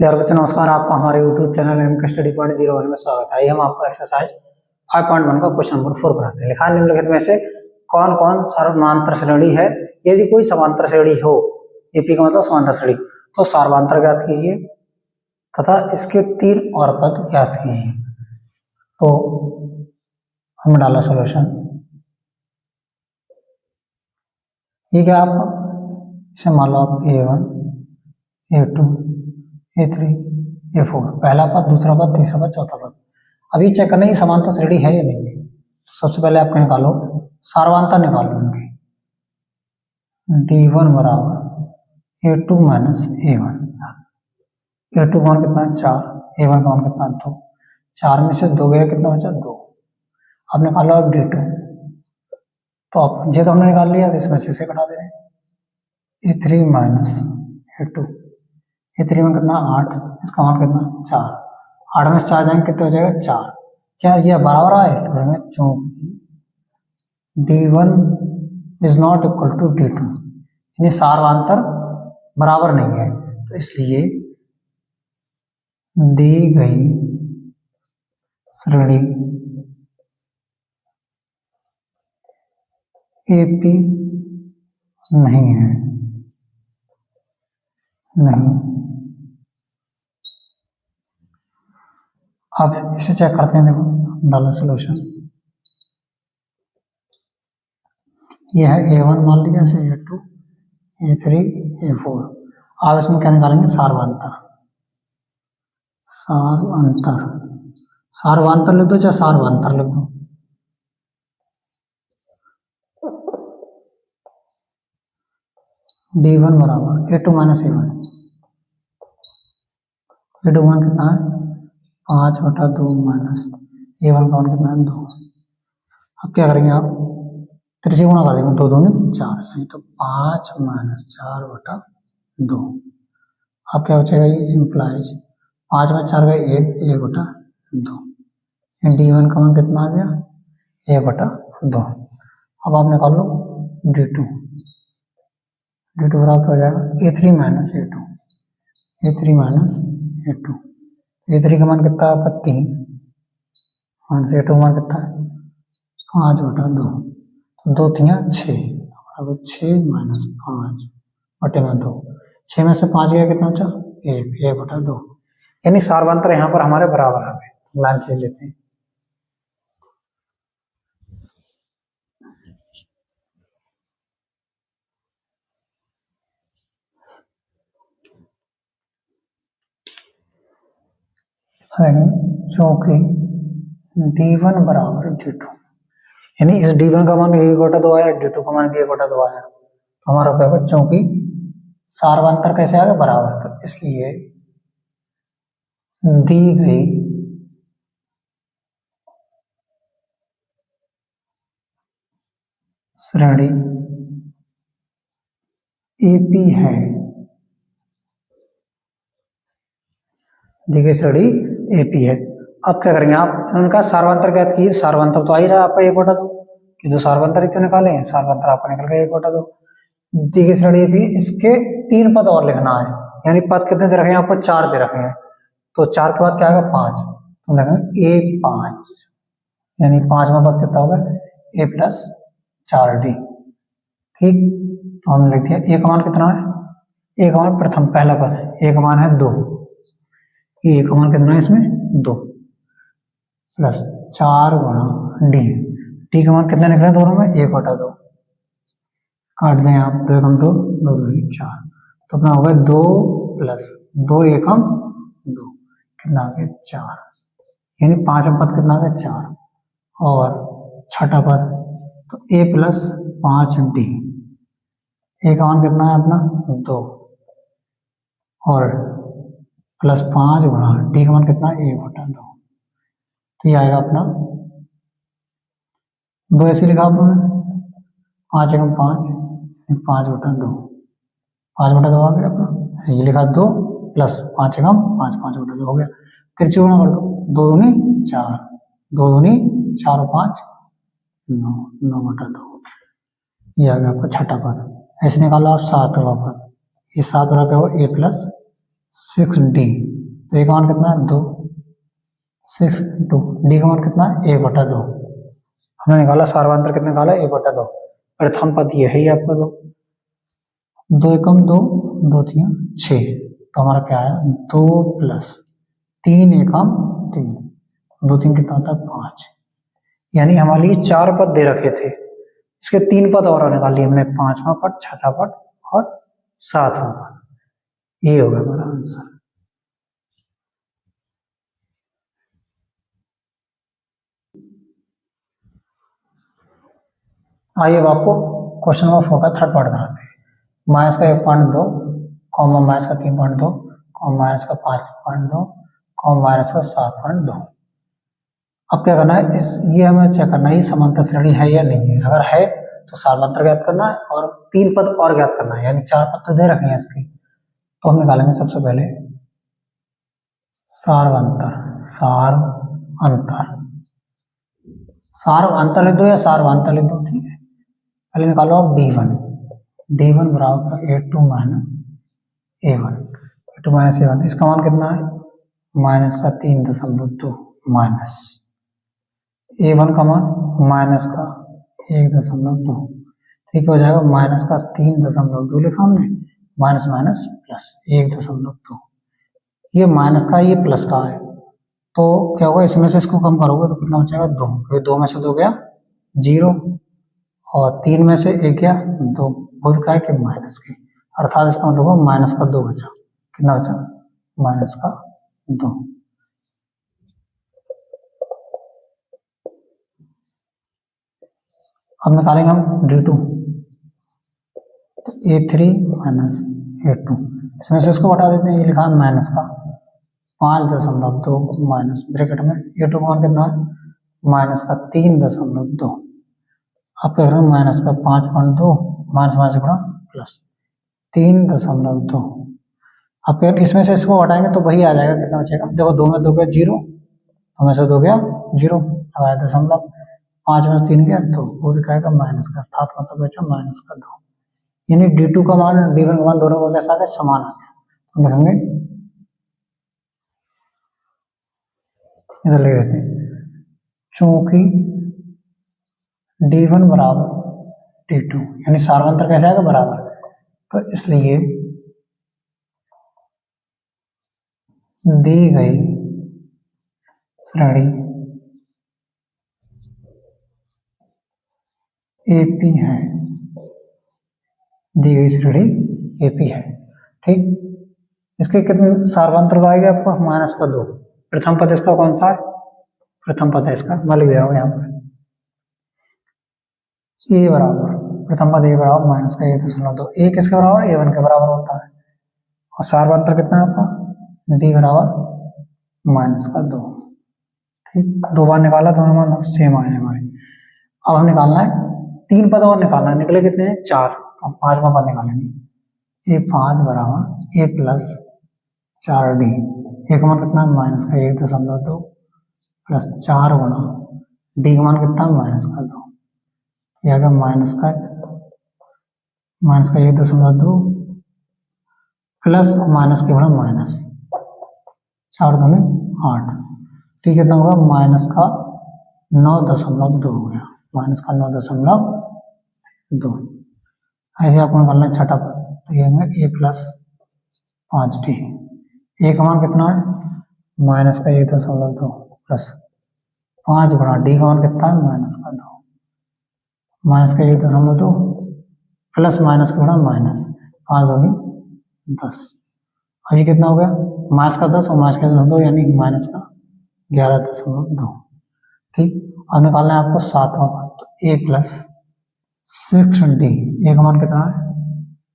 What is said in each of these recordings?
प्यारे बच्चों नमस्कार, आपका हमारे YouTube channel MK study point 01 में स्वागत है। हम आपको एक्सरसाइज 5.1 का क्वेश्चन नंबर 4 कराते हैं। लिखा निम्नलिखित में से कौन कौन समांतर श्रेणी है। यदि कोई समांतर श्रेणी हो, एपी का मतलब समांतर श्रेणी, तो सार्वधांतर ज्ञात कीजिए तथा इसके 3 और पद ज्ञात कीजिए। तो हमने डाला सोल्यूशन, ये क्या आपका, इसे मान लो आप A1 A2 A3 A4, पहला पद, दूसरा पद, तीसरा पद, चौथा पद। अभी चेक करना है समांतर श्रेणी है या नहीं है। तो सबसे पहले आपको निकालो सार्वधांतर, निकालो इनके। D1 बराबर A2 माइनस A1। A2 का मान कितना है 4, A1 का मान कितना है 2। 4 में से 2 गया, कितना बचा 2। अब निकालो आप D2। तो अब ये तो हमने निकाल लिया, तो इसमें से घटा दे रहे हैं। A3 माइनस A2, A3 में कितना 8, इसका मान कितना 4। 8 में से 4 जाएंगे, कितने हो जाएगा 4। क्या ये बराबर आए, तो चूंकि D1 is not equal to D2, यानी सार्वधांतर बराबर नहीं है, तो इसलिए दी गई श्रेणी AP नहीं है, नहीं। अब इसे चेक करते हैं, देखो डाला सोल्यूशन, यह है A1 मान लिया, से A2 A3 A4। अब इसमें क्या निकालेंगे, सार्वधांतर। सार्वधांतर, सार्वधांतर लिख दो चाहे सार्वधांतर लिख दो। D1 बराबर A2 माइनस A1। A2 मान कितना है 5/2 माइनस A1 का मान कितना है 2। अब क्या करेंगे आप, त्रिज्या गुणा कर देंगे, 2 दूनी 4, यानी तो 5 माइनस 4/2। अब क्या बचेगा, ये इंप्लाइज 5 में 4 गए 1, 1/2। D1 का मान कितना आ गया 1/2। अब आप निकाल लो D2। D2 बराबर हो जाएगा A3 minus A2, A3 minus A2। A3 का मान कितना है आपका 3, माइनस A2 मान कितना है 5/2। 2 3 6, 6 माइनस 5/2। 6 में से 5 गया, कितना बचा 1, 1/2। यानी सार्वधांतर यहाँ पर हमारे बराबर आ गए। लाइन खींच लेते हैं। चूंकि D1 बराबर D2, यानी इस D1 का मान 1/2 आया, D2 का मान भी 1/2 आया, तो हमारा क्या होगा, चूंकि सार्वधांतर कैसे आ गया बराबर, तो इसलिए दी गई श्रेणी AP है, दी गई श्रेणी AP है। अब क्या करेंगे आप, उनका सार्वधांतर ज्ञात कीजिए। सार्वधांतर तो आ ही रहा है आपका 1/2, कि जो सार्वधांतर क्यों निकाले हैं, सार्वधांतर आपका निकल गया 1/2। दी गई श्रेणी AP, इसके 3 पद और लिखना है, यानी पद कितने दे रखे हैं आपको 4 दे रखे हैं, तो 4 के बाद क्या आएगा 5, तो लिखेंगे A5, यानी 5वां पद कितना होगा A प्लस 4D। ठीक, तो हमने लिख दिया। A का मान कितना है, A का मान प्रथम पहला पद है, A का मान है 2, A का मान कितना है इसमें 2, प्लस 4 गुणा D। D का मान कितना निकला दोनों में 1/2। काट दें आप, 2 एकम 2, 2 दूनी 4, तो अपना होगा 2 प्लस 2 एकम 2, कितना आ गया 4, यानी 5वां पद कितना आ गया 4। और छठा पद तो A प्लस 5D, A का मान कितना है अपना 2, और प्लस 5 गुणा D का मान कितना 1/2, तो ये आएगा अपना 2 ऐसे लिखा आपने, 5 एकम 5, 5/2, 5/2 आ गया अपना। ये लिखा 2 प्लस 5 एकम 5, 5/2 हो गया। त्रिज्या गुणा कर दो, 2 दूनी 4, 2 दूनी 4 और 5 9, 9/2। ये आ गया आपका छठा पद। ऐसे निकालो आप 7वां पद, ये 7 क्या हो A प्लस 6D, तो ए का मान कितना है 2, 6 2, डी का मान कितना है 1/2। हमने निकाला सार्वंतर कितना निकाला 1/2। प्रथम पद ये है ही आपका 2, 2 एकम 2, 2 3 6, तो हमारा क्या है 2 + 3 एकम 3, 2 3 कितना होता है 5। यानी हमारे लिए 4 पद दे रखे थे, इसके 3 पद और निकाल लिए हमने, 5वां पद, 6वां पद और 7वां पद। ये होगा हमारा आंसर। आइए अब आपको क्वेश्चन नंबर 4 का थर्ड पार्ट कराते हैं। माइनस का 1.2, कॉमा माइनस का 3.2, कॉमा माइनस का 5.2, कॉमा माइनस का 7.2। अब क्या करना है, ये हमें चेक करना है समांतर श्रेणी है या नहीं है। अगर है तो सार्वंतर ज्ञात करना है और 3 पद और ज्ञात करना है, यानी 4 पद तो दे रखे हैं इसके। तो हम निकालेंगे सबसे पहले सार्वंतर। सार्वंतर लिख दो या सार्वंतर लिख दो, ठीक है। पहले निकालो आप D1 बराबर A2 minus A1, A2 minus A1। इसका मान कितना है माइनस का 3.2 माइनस A1 का मान माइनस का 1.2, ठीक हो जाएगा। माइनस का 3.2 लिखा हमने, माइनस माइनस प्लस 1.2। ये माइनस का ये प्लस का है, तो क्या होगा इसमें से इसको कम करोगे तो कितना बचेगा 2, क्योंकि 2 में से 2 गया 0 और 3 में से 1 गया 2, वो भी क्या है कि माइनस के, अर्थात इसका मतलब होगा माइनस का 2 बचा। कितना बचा माइनस का 2। अब निकालेंगे हम D2, A3 माइनस A2, इसमें से इसको बता देते हैं। ये लिखा है माइनस का 5.2 माइनस ब्रैकेट में A2 का मान कितना है माइनस का 3.2। अब क्या करेंगे माइनस का 5.2 माइनस माइनस गुणा प्लस 3.2। अब फिर इसमें से इसको हटाएंगे तो वही आ जाएगा, कितना बचेगा देखो 2 में 2 गया 0, 2 में से 2 गया 0, लगाया दशमलव, 5 में से 3 गया 2, वो भी कहेगा माइनस का, अर्थात मतलब बचा माइनस का 2। यानी D2 का मान D1 का मान दोनों को कैसा आ गया समान आ गया। तो लिखेंगे इधर ले लेते हैं, चूंकि D1 बराबर D2 यानी सार्वंतर कैसे आएगा बराबर, तो इसलिए दी गई श्रेणी AP है, दी गई श्रेणी AP है, ठीक। इसके कितने सार्वंतर आएगा आपको माइनस का 2। प्रथम पद इसका कौन सा है, प्रथम पद है इसका, मैं लिख दे रहा हूँ यहाँ पर A बराबर, प्रथम पद A बराबर माइनस का 1.2। A किसके बराबर A1 के बराबर होता है, और सार्वंतर कितना है आपका D बराबर माइनस का 2, ठीक। 2 बार निकाला, दोनों मान सेम आए हमारे। अब हम निकालना है 3 पद और निकालना है, निकले कितने हैं 4, अब 5वां पद निकालेंगे। A5 बराबर A प्लस 4D, A का मान कितना माइनस का 1.2 प्लस 4 गुणा D का मान कितना माइनस का 2, यह गया माइनस का 1.2 प्लस माइनस के गुणा माइनस 4 दूनी 8, ठीक। कितना होगा माइनस का 9.2 हो गया, माइनस का 9.2। ऐसे आपको निकालना है छठा पद, तो ये होंगे A प्लस 5D। A का मान कितना है माइनस का 1.2 प्लस 5 गुणा D का मान कितना है माइनस का 2, माइनस का 1.2 प्लस माइनस का गुणा माइनस 5 दूनी 10। अभी कितना हो गया माइनस का 10 और माइनस का 2 यानी माइनस का 11.2, ठीक। अब निकालना है आपको 7वां पद, तो A प्लस 6D, A का मान कितना है,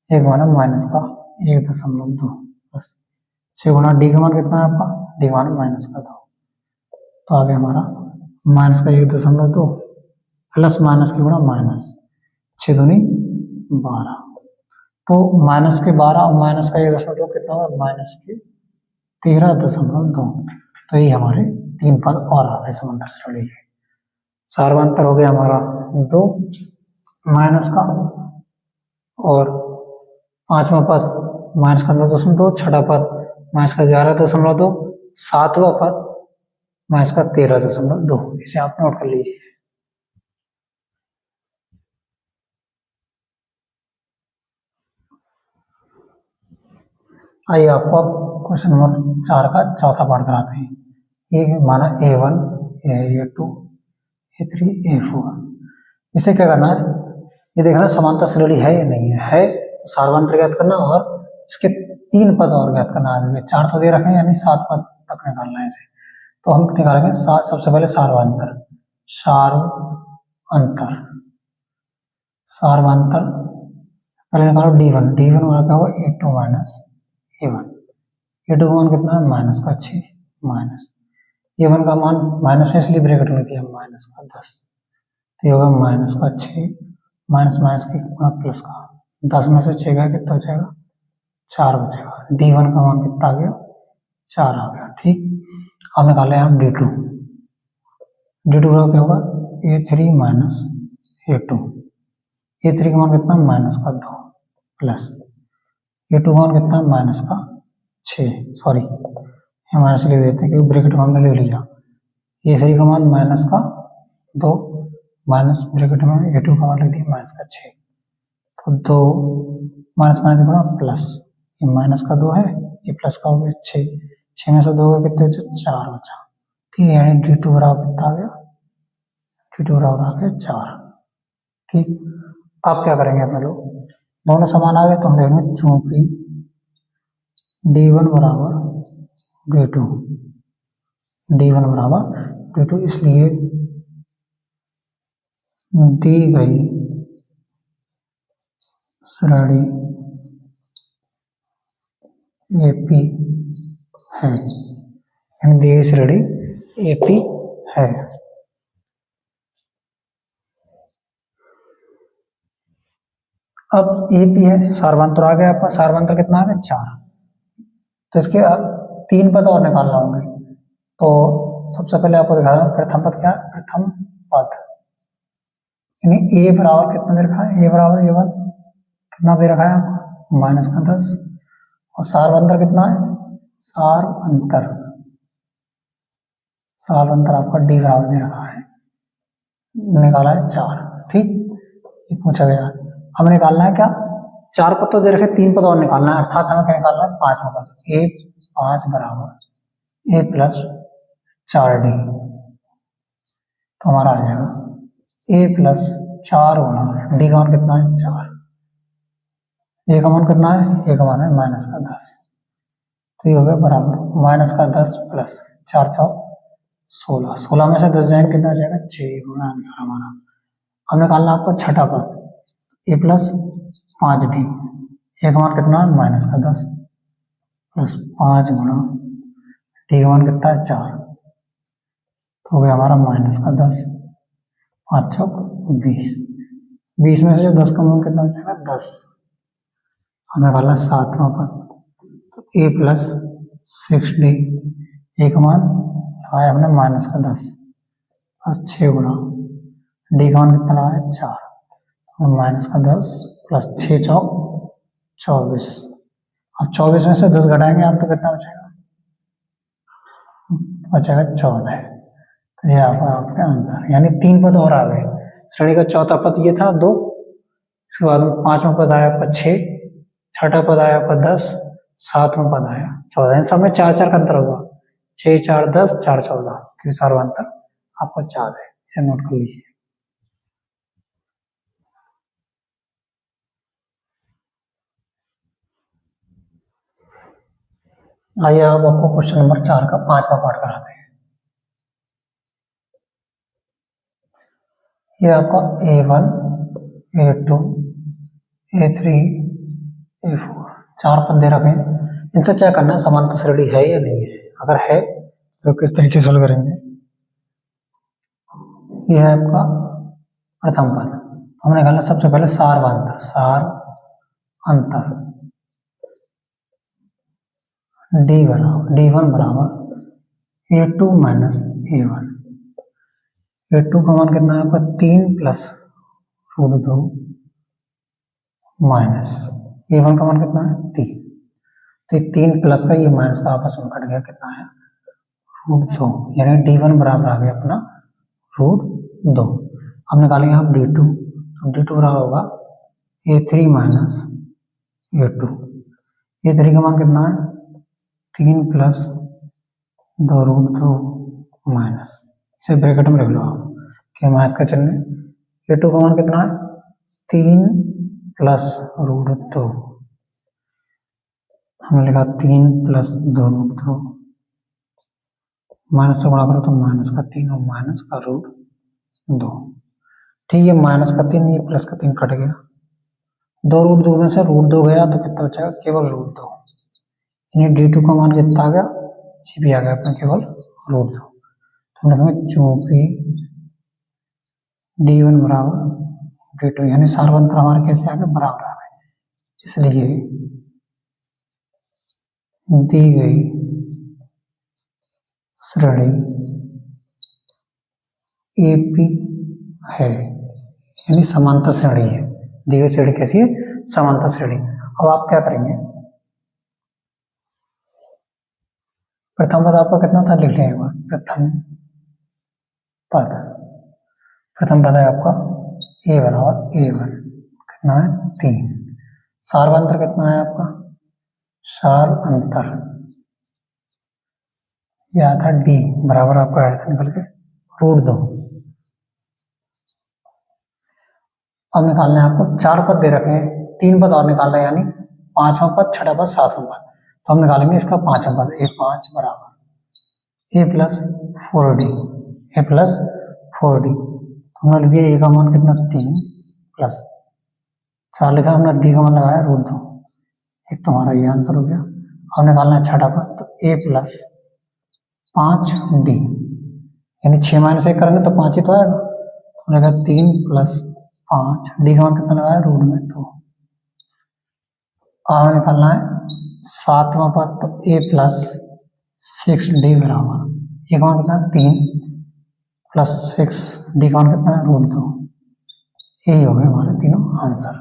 A का मान है माइनस का 1.2 प्लस 6 गुणा D का मान कितना है आपका, D का मान माइनस का 2, तो आ गया हमारा माइनस का 1.2 प्लस माइनस के गुणा माइनस 6 दूनी 12, तो माइनस के 12 और माइनस का 1.2 कितना होगा माइनस के 13.2। तो ये हमारे 3 पद और आ गए समांतर श्रेणी के। सार्वंतर हो गया हमारा 2 माइनस का, और 5वां पद माइनस का 9.2, छठा पद माइनस का 11.2 सातवां पद माइनस का 13.2, इसे आप नोट कर लीजिए। आइए आपको अब क्वेश्चन नंबर 4 का चौथा पार्ट कराते हैं। ये माना A1, A2, A3, A4। इसे क्या करना है, ये देखना समांतर श्रेणी है या नहीं है तो सार्वंत्र ज्ञात करना और इसके 3 पद और ज्ञात करना। आगे 4 तो दे रखे हैं, यानी 7 पद तक निकालना है इसे। तो हम निकालेंगे सबसे पहले सार्वंतर। सार्वंतर पहले निकालो D1। D1 क्या होगा A2 माइनस A1। A2 का मान कितना है माइनस का 6 माइनस A1 का मान माइनस में इसलिए ब्रैकेट में दिया माइनस का 10, तो ये होगा माइनस का 6 माइनस माइनस के प्लस का 10 में से 6 गया कितना बचेगा 4 बचेगा। D1 का मान कितना आ गया 4 आ गया। ठीक, अब निकाले हम D2। D2 का क्या होगा A3 माइनस A2। A3 का मान कितना माइनस का 2 प्लस A2 का मान कितना माइनस का 6, सॉरी माइनस लिख देते हैं क्योंकि ब्रैकेट में हमने ले लिया। A3 का मान माइनस का 2 माइनस ब्रैकेट में A2 का मान लिख दिया माइनस का 6, तो 2 माइनस माइनस गुणा प्लस, ये माइनस का 2 है, ये प्लस का हो गया 6, 6 में से 2 का कितने बचे 4 बचा। ठीक है, यानी D2 बराबर कितना आ गया, D2 बराबर आ गया 4। ठीक, अब क्या करेंगे अपने लोग, दोनों समान आ गए तो हम लिखेंगे चूंकि D1 बराबर D2, D1 बराबर D2, इसलिए दी गई श्रेणी AP है, यानी दी गई श्रेणी AP है। अब AP है, सार्वंत्र आ गया आपका, सार्वंत्र कितना आ गया 4, तो इसके 3 पद और निकालना होंगे। तो सबसे पहले आपको दिखा दूं प्रथम पद क्या है, प्रथम पद यानी A बराबर कितना दे रखा है, A बराबर A1 कितना दे रखा है आपका माइनस का 10, और सार्वंतर कितना है सार्वंतर आपका D बराबर दे रखा है, निकाला है 4। ठीक, ये पूछा गया, हमें निकालना है क्या 4 पद तो दे रखे, 3 पद और निकालना है, अर्थात हमें क्या निकालना है 5वां पद। A5 बराबर A प्लस 4D, तो हमारा आ जाएगा A प्लस 4 गुणा D का मान कितना है 4, A का मान कितना है, A का मान है माइनस का 10, तो ये हो गया बराबर माइनस का 10 प्लस 4 चौक 16, 16 में से 10 जाएंगे कितना हो जाएगा 6 गुना आंसर हमारा। अब निकालना आपको छठा पद A प्लस 5D, A का मान कितना है माइनस का 10 प्लस 5 गुणा D का मान कितना है 4, तो हो गया हमारा माइनस का 10, 5 चौक 20, 20 में से जो 10 का मान कितना हो जाएगा 10। हमें निकालना 7वां पद, तो A प्लस 6D, A का मान लगाया हमने माइनस का 10 प्लस 6 गुणा D का मान कितना लगाया 4, तो माइनस का 10 प्लस 6 चौक 24, अब 24 में से 10 घटाएंगे आप तो कितना बचेगा, बचेगा 14, तो ये आपका आंसर, यानी 3 पद और आ गए। श्रेणी का चौथा पद ये था 2, उसके बाद में 5वां पद आया आपका 6, छठा पद आया आपका 10, 7वां पद आया 14, इन सब में 4-4 का अंतर होगा, 6 4 10 4 14, क्योंकि सार्वंतर आपका 4 है, इसे नोट कर लीजिए। आइए अब आपको क्वेश्चन नंबर 4 का 5वां पार्ट कराते हैं। ये आपका A1 A2 A3 A4 4 पद दे रखे हैं, इनसे चेक करना है समांतर श्रेणी है या नहीं है, अगर है तो किस तरीके से हल करेंगे। यह है आपका प्रथम पद, हमने निकालना सबसे पहले सार अंतर D1 बराबर A2 माइनस A1, A2 का मान कितना है आपका 3 प्लस √2 माइनस A1 का मान कितना है 3, तो ये 3 प्लस का ये माइनस का आपस में कट गया, कितना है रूट 2, यानी D1 बराबर आ गया अपना रूट 2। अब निकालेंगे आप D2, तो D2 बराबर होगा A3 माइनस A2। A3 का मान कितना है 3 प्लस 2 रूट 2 माइनस, इसे ब्रैकेट में लिख लो आप क्या माइनस का चिन्ह। A2 का मान कितना है 3 प्लस रूट 2, हमने लिखा 3 प्लस 2 रूट 2, माइनस से गुणा करो तो माइनस का 3 और माइनस का रूट 2। ठीक है, माइनस का 3 ये प्लस का 3 कट गया, 2 रूट 2 में से रूट 2 गया तो कितना बचेगा केवल रूट 2, यानी D2 का मान कितना आ गया, जी भी आ गया अपना केवल रूट 2। तो हम लिखेंगे चूंकि D1 बराबर D2, यानी सार्वंतर हमारे कैसे आ गए बराबर आ गए, इसलिए दी गई श्रेणी AP है, यानी समांतर श्रेणी है। दी गई श्रेणी कैसी है, समांतर श्रेणी। अब आप क्या करेंगे, प्रथम पद आपका कितना था लिख लेंगे, प्रथम पद है आपका A बराबर A1, कितना है 3। सार्वंतर कितना है आपका, सार अंतर यह था D बराबर आपका आया था निकल के रूट 2। अब निकालना है आपको 4 पद दे रखे हैं, 3 पद और निकालना है, यानी 5वां पद, 6वां पद, 7वां पद। तो हम निकालेंगे इसका 5वां पद, A5 बराबर A plus 4D, A plus 4D। तो हमने लिख दिया A का मान कितना 3 प्लस 4 लिखा हमने, D का मान लगाया रूट 2, एक तुम्हारा ये आंसर हो गया। अब निकालना है 6वां पद, तो A प्लस 5D, यानी 6 माइनस 1 करेंगे तो 5 ही तो आएगा। तो हमने कहा 3 प्लस 5, D का मान कितना लगाया रूट में 2। अब निकालना है 7वां पद, तो A प्लस 6D बराबर A का मान कितना 3 प्लस 6, D का मान कितना है रूट 2। यही हो गए हमारे तीनों आंसर।